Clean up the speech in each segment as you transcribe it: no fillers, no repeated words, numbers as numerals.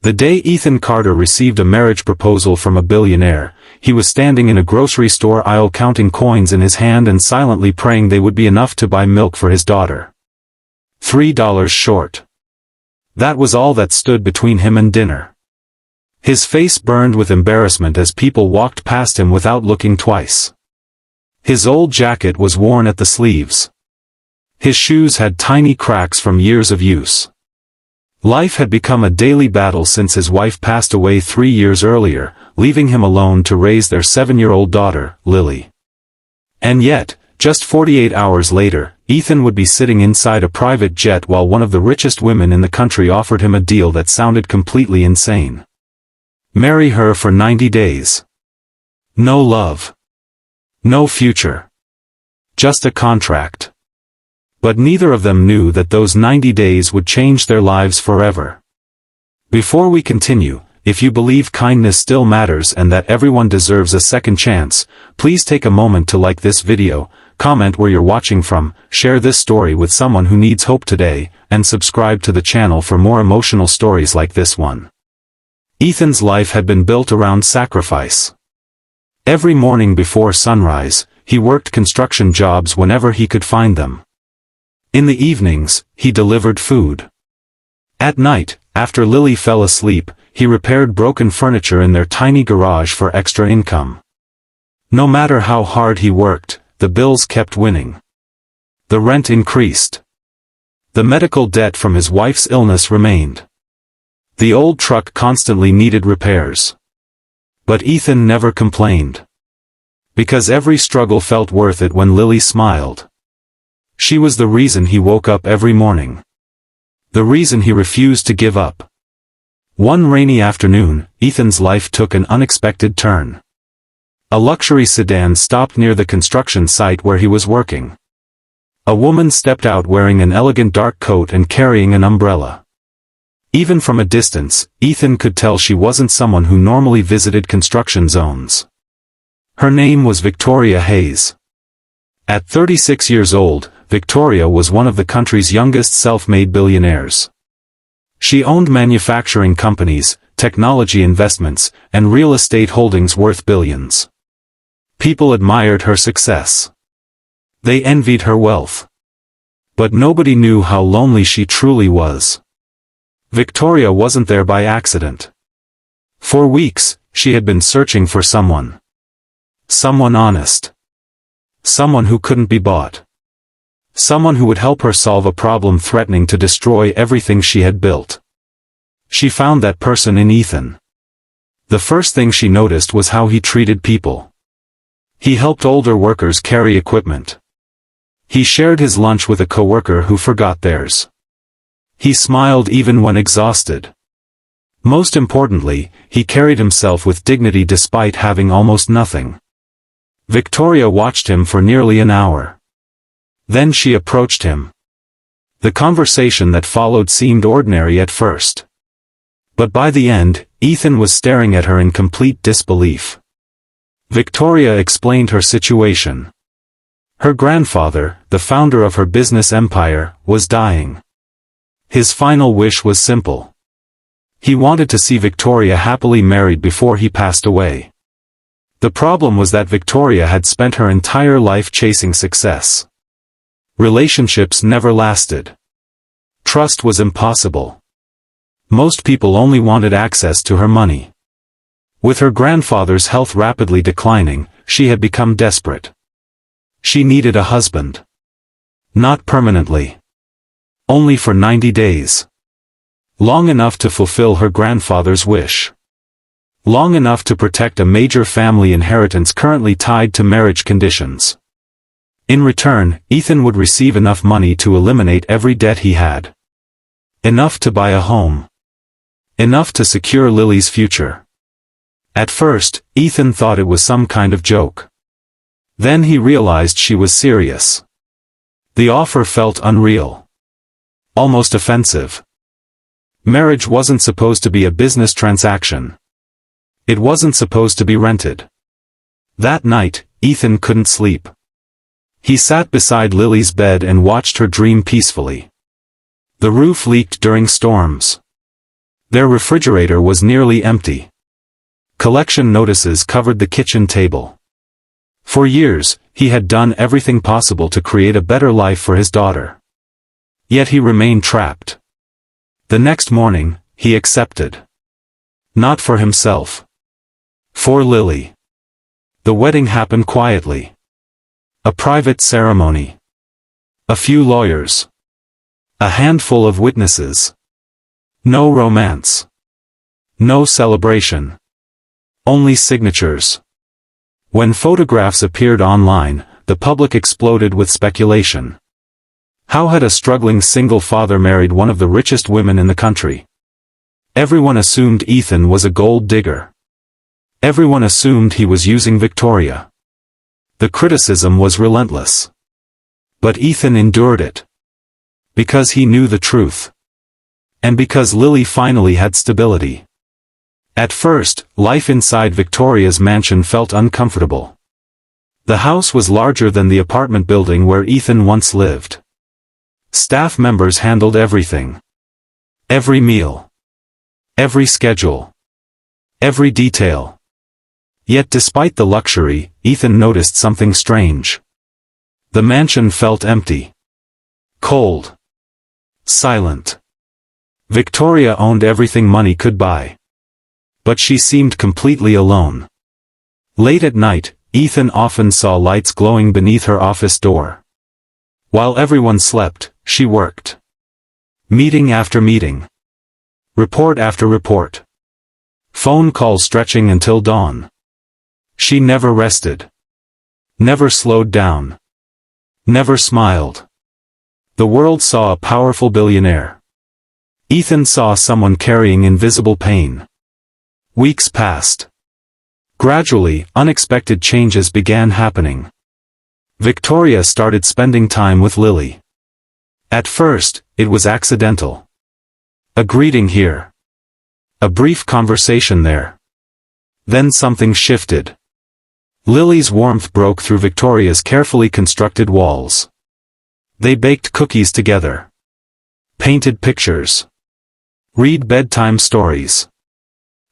The day Ethan Carter received a marriage proposal from a billionaire, he was standing in a grocery store aisle counting coins in his hand and silently praying they would be enough to buy milk for his daughter. $3 short. That was all that stood between him and dinner. His face burned with embarrassment as people walked past him without looking twice. His old jacket was worn at the sleeves. His shoes had tiny cracks from years of use. Life had become a daily battle since his wife passed away 3 years earlier, leaving him alone to raise their 7-year-old daughter, Lily. And yet, just 48 hours later, Ethan would be sitting inside a private jet while one of the richest women in the country offered him a deal that sounded completely insane. Marry her for 90 days. No love. No future. Just a contract. But neither of them knew that those 90 days would change their lives forever. Before we continue, if you believe kindness still matters and that everyone deserves a second chance, please take a moment to like this video, comment where you're watching from, share this story with someone who needs hope today, and subscribe to the channel for more emotional stories like this one. Ethan's life had been built around sacrifice. Every morning before sunrise, he worked construction jobs whenever he could find them. In the evenings, he delivered food. At night, after Lily fell asleep, he repaired broken furniture in their tiny garage for extra income. No matter how hard he worked, the bills kept winning. The rent increased. The medical debt from his wife's illness remained. The old truck constantly needed repairs. But Ethan never complained. Because every struggle felt worth it when Lily smiled. She was the reason he woke up every morning. The reason he refused to give up. One rainy afternoon, Ethan's life took an unexpected turn. A luxury sedan stopped near the construction site where he was working. A woman stepped out wearing an elegant dark coat and carrying an umbrella. Even from a distance, Ethan could tell she wasn't someone who normally visited construction zones. Her name was Victoria Hayes. At 36 years old, Victoria was one of the country's youngest self-made billionaires. She owned manufacturing companies, technology investments, and real estate holdings worth billions. People admired her success. They envied her wealth. But nobody knew how lonely she truly was. Victoria wasn't there by accident. For weeks, she had been searching for someone. Someone honest. Someone who couldn't be bought. Someone who would help her solve a problem threatening to destroy everything she had built. She found that person in Ethan. The first thing she noticed was how he treated people. He helped older workers carry equipment. He shared his lunch with a coworker who forgot theirs. He smiled even when exhausted. Most importantly, he carried himself with dignity despite having almost nothing. Victoria watched him for nearly an hour. Then she approached him. The conversation that followed seemed ordinary at first. But by the end, Ethan was staring at her in complete disbelief. Victoria explained her situation. Her grandfather, the founder of her business empire, was dying. His final wish was simple. He wanted to see Victoria happily married before he passed away. The problem was that Victoria had spent her entire life chasing success. Relationships never lasted. Trust was impossible. Most people only wanted access to her money. With her grandfather's health rapidly declining, she had become desperate. She needed a husband. Not permanently. Only for 90 days. Long enough to fulfill her grandfather's wish. Long enough to protect a major family inheritance currently tied to marriage conditions. In return, Ethan would receive enough money to eliminate every debt he had. Enough to buy a home. Enough to secure Lily's future. At first, Ethan thought it was some kind of joke. Then he realized she was serious. The offer felt unreal. Almost offensive. Marriage wasn't supposed to be a business transaction. It wasn't supposed to be rented. That night, Ethan couldn't sleep. He sat beside Lily's bed and watched her dream peacefully. The roof leaked during storms. Their refrigerator was nearly empty. Collection notices covered the kitchen table. For years, he had done everything possible to create a better life for his daughter. Yet he remained trapped. The next morning, he accepted. Not for himself. For Lily. The wedding happened quietly. A private ceremony. A few lawyers. A handful of witnesses. No romance. No celebration. Only signatures. When photographs appeared online, the public exploded with speculation. How had a struggling single father married one of the richest women in the country? Everyone assumed Ethan was a gold digger. Everyone assumed he was using Victoria. The criticism was relentless. But Ethan endured it. Because he knew the truth. And because Lily finally had stability. At first, life inside Victoria's mansion felt uncomfortable. The house was larger than the apartment building where Ethan once lived. Staff members handled everything. Every meal. Every schedule. Every detail. Yet despite the luxury, Ethan noticed something strange. The mansion felt empty. Cold. Silent. Victoria owned everything money could buy. But she seemed completely alone. Late at night, Ethan often saw lights glowing beneath her office door. While everyone slept, she worked. Meeting after meeting. Report after report. Phone calls stretching until dawn. She never rested. Never slowed down. Never smiled. The world saw a powerful billionaire. Ethan saw someone carrying invisible pain. Weeks passed. Gradually, unexpected changes began happening. Victoria started spending time with Lily. At first, it was accidental. A greeting here. A brief conversation there. Then something shifted. Lily's warmth broke through Victoria's carefully constructed walls. They baked cookies together. Painted pictures. Read bedtime stories.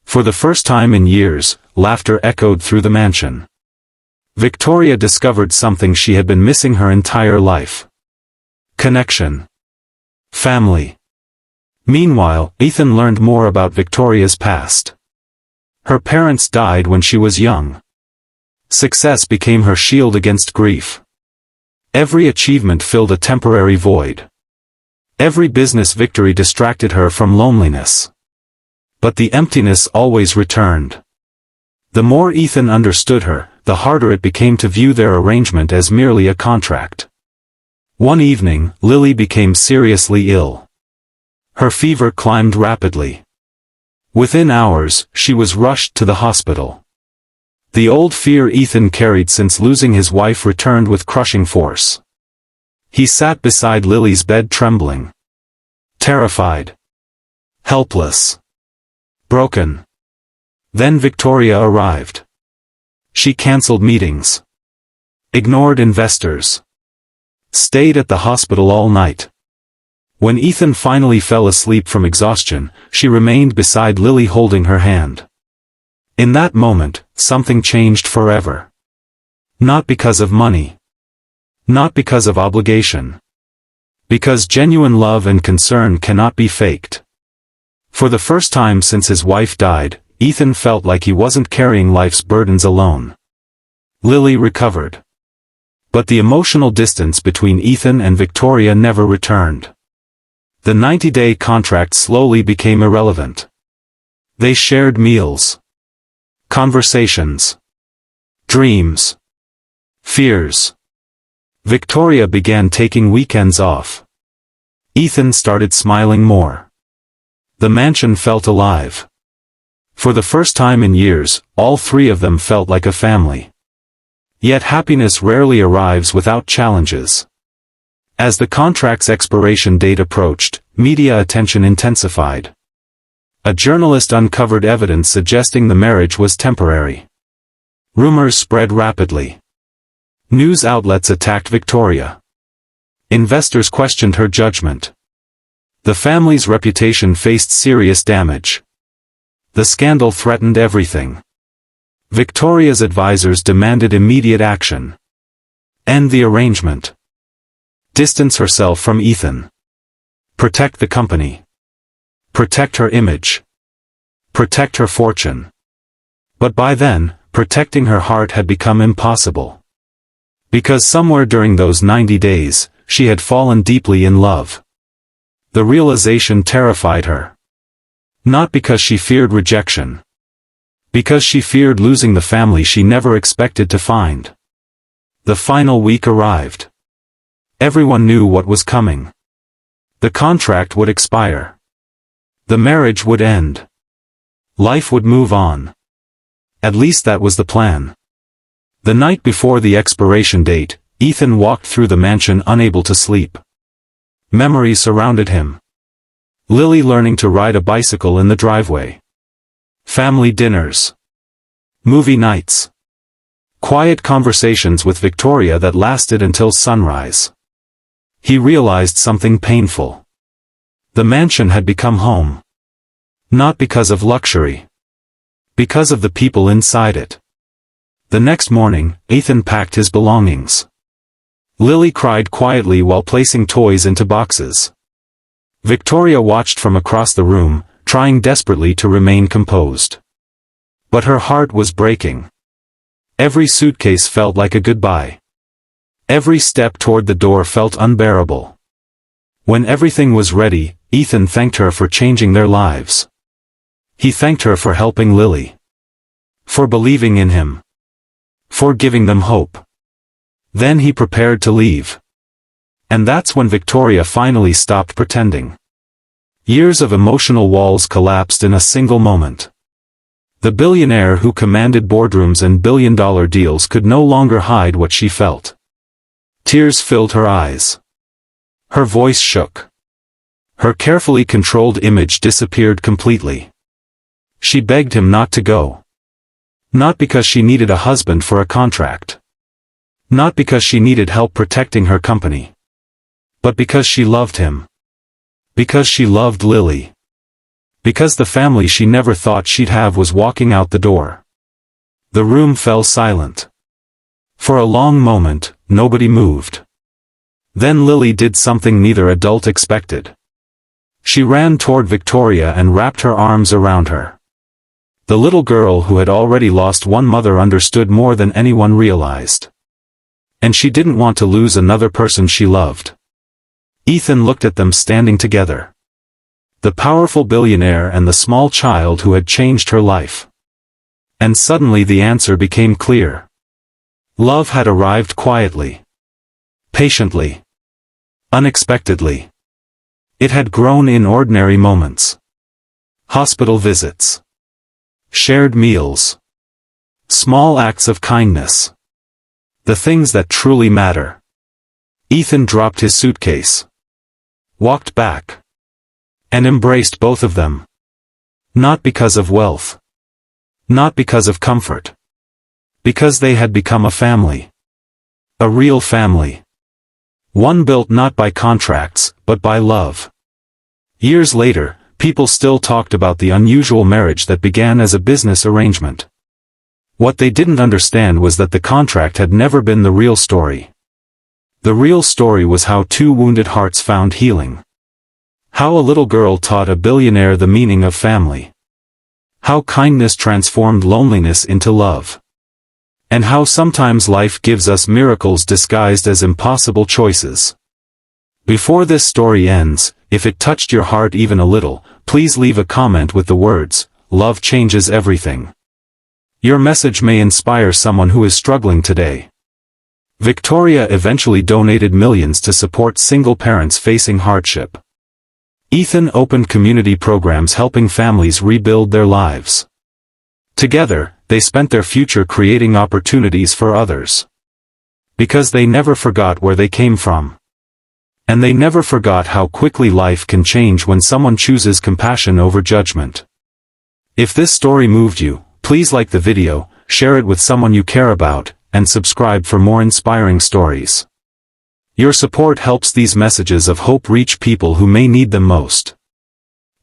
For the first time in years, laughter echoed through the mansion. Victoria discovered something she had been missing her entire life. Connection. Family. Meanwhile, Ethan learned more about Victoria's past. Her parents died when she was young. Success became her shield against grief. Every achievement filled a temporary void. Every business victory distracted her from loneliness. But the emptiness always returned. The more Ethan understood her, the harder it became to view their arrangement as merely a contract. One evening, Lily became seriously ill. Her fever climbed rapidly. Within hours, she was rushed to the hospital. The old fear Ethan carried since losing his wife returned with crushing force. He sat beside Lily's bed trembling. Terrified. Helpless. Broken. Then Victoria arrived. She cancelled meetings. Ignored investors. Stayed at the hospital all night. When Ethan finally fell asleep from exhaustion, she remained beside Lily holding her hand. In that moment, something changed forever. Not because of money. Not because of obligation. Because genuine love and concern cannot be faked. For the first time since his wife died, Ethan felt like he wasn't carrying life's burdens alone. Lily recovered. But the emotional distance between Ethan and Victoria never returned. The 90-day contract slowly became irrelevant. They shared meals. Conversations. Dreams. Fears. Victoria began taking weekends off. Ethan started smiling more. The mansion felt alive. For the first time in years, all three of them felt like a family. Yet happiness rarely arrives without challenges. As the contract's expiration date approached, media attention intensified. A journalist uncovered evidence suggesting the marriage was temporary. Rumors spread rapidly. News outlets attacked Victoria. Investors questioned her judgment. The family's reputation faced serious damage. The scandal threatened everything. Victoria's advisors demanded immediate action. End the arrangement. Distance herself from Ethan. Protect the company. Protect her image. Protect her fortune. But by then, protecting her heart had become impossible. Because somewhere during those 90 days, she had fallen deeply in love. The realization terrified her. Not because she feared rejection. Because she feared losing the family she never expected to find. The final week arrived. Everyone knew what was coming. The contract would expire. The marriage would end. Life would move on. At least that was the plan. The night before the expiration date, Ethan walked through the mansion unable to sleep. Memories surrounded him. Lily learning to ride a bicycle in the driveway. Family dinners. Movie nights. Quiet conversations with Victoria that lasted until sunrise. He realized something painful. The mansion had become home. Not because of luxury. Because of the people inside it. The next morning, Ethan packed his belongings. Lily cried quietly while placing toys into boxes. Victoria watched from across the room, trying desperately to remain composed. But her heart was breaking. Every suitcase felt like a goodbye. Every step toward the door felt unbearable. When everything was ready, Ethan thanked her for changing their lives. He thanked her for helping Lily. For believing in him. For giving them hope. Then he prepared to leave. And that's when Victoria finally stopped pretending. Years of emotional walls collapsed in a single moment. The billionaire who commanded boardrooms and billion-dollar deals could no longer hide what she felt. Tears filled her eyes. Her voice shook. Her carefully controlled image disappeared completely. She begged him not to go. Not because she needed a husband for a contract. Not because she needed help protecting her company. But because she loved him. Because she loved Lily. Because the family she never thought she'd have was walking out the door. The room fell silent. For a long moment, nobody moved. Then Lily did something neither adult expected. She ran toward Victoria and wrapped her arms around her. The little girl who had already lost one mother understood more than anyone realized. And she didn't want to lose another person she loved. Ethan looked at them standing together. The powerful billionaire and the small child who had changed her life. And suddenly the answer became clear. Love had arrived quietly. Patiently. Unexpectedly. It had grown in ordinary moments. Hospital visits. Shared meals. Small acts of kindness. The things that truly matter. Ethan dropped his suitcase. Walked back. And embraced both of them. Not because of wealth. Not because of comfort. Because they had become a family. A real family. One built not by contracts, but by love. Years later, people still talked about the unusual marriage that began as a business arrangement. What they didn't understand was that the contract had never been the real story. The real story was how two wounded hearts found healing. How a little girl taught a billionaire the meaning of family. How kindness transformed loneliness into love. And how sometimes life gives us miracles disguised as impossible choices. Before this story ends, if it touched your heart even a little, please leave a comment with the words, "Love changes everything." Your message may inspire someone who is struggling today. Victoria eventually donated millions to support single parents facing hardship. Ethan opened community programs helping families rebuild their lives. Together, they spent their future creating opportunities for others. Because they never forgot where they came from. And they never forgot how quickly life can change when someone chooses compassion over judgment. If this story moved you, please like the video, share it with someone you care about, and subscribe for more inspiring stories. Your support helps these messages of hope reach people who may need them most.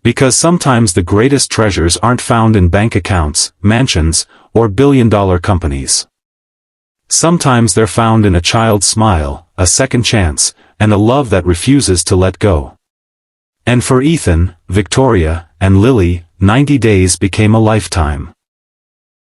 Because sometimes the greatest treasures aren't found in bank accounts, mansions, or billion-dollar companies. Sometimes they're found in a child's smile, a second chance, and a love that refuses to let go. And for Ethan, Victoria, and Lily, 90 days became a lifetime.